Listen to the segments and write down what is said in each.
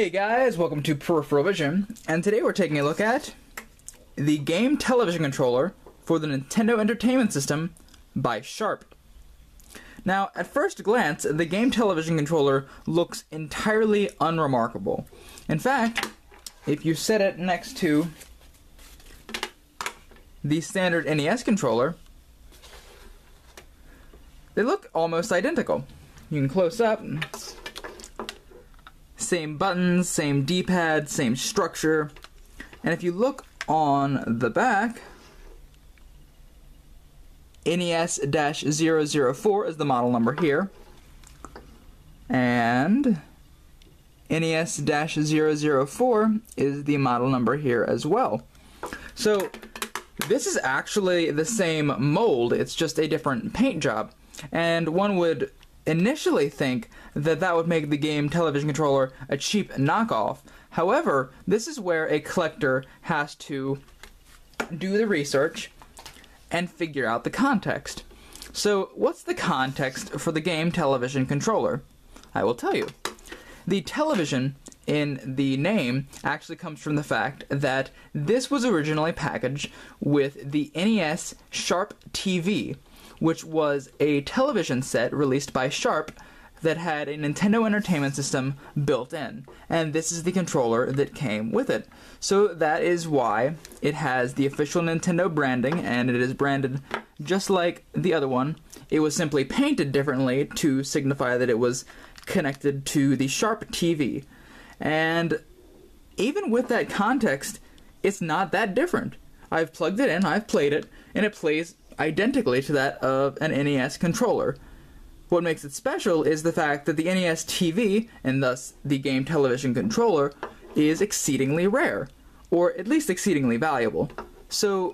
Hey guys, welcome to Peripheral Vision, and today we're taking a look at the game television controller for the Nintendo Entertainment System by Sharp. Now, at first glance, the game television controller looks entirely unremarkable. In fact, if you set it next to the standard NES controller, they look almost identical. You can close up. Same buttons, same D-pad, same structure. And if you look on the back, NES-004 is the model number here. And NES-004 is the model number here as well. So this is actually the same mold, it's just a different paint job. And one would initially think that that would make the game television controller a cheap knockoff. However, this is where a collector has to do the research and figure out the context. So, what's the context for the game television controller? I will tell you. The television in the name actually comes from the fact that this was originally packaged with the NES Sharp TV, which was a television set released by Sharp that had a Nintendo Entertainment System built in. And this is the controller that came with it. So that is why it has the official Nintendo branding, and it is branded just like the other one. It was simply painted differently to signify that it was connected to the Sharp TV. And even with that context, it's not that different. I've plugged it in, I've played it, and it plays identically to that of an NES controller. What makes it special is the fact that the NES TV, and thus the game television controller, is exceedingly rare, or at least exceedingly valuable. So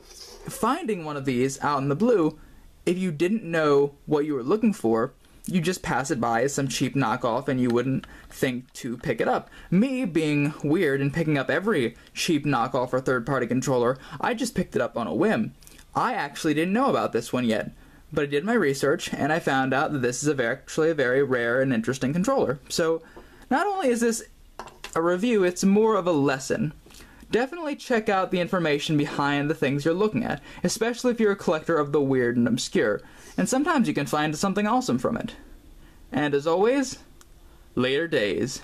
finding one of these out in the blue, if you didn't know what you were looking for, you just pass it by as some cheap knockoff and you wouldn't think to pick it up. Me, being weird and picking up every cheap knockoff or third-party controller, I just picked it up on a whim. I actually didn't know about this one yet, but I did my research and I found out that this is actually a very rare and interesting controller. So not only is this a review, it's more of a lesson. Definitely check out the information behind the things you're looking at, especially if you're a collector of the weird and obscure, and sometimes you can find something awesome from it. And as always, later days.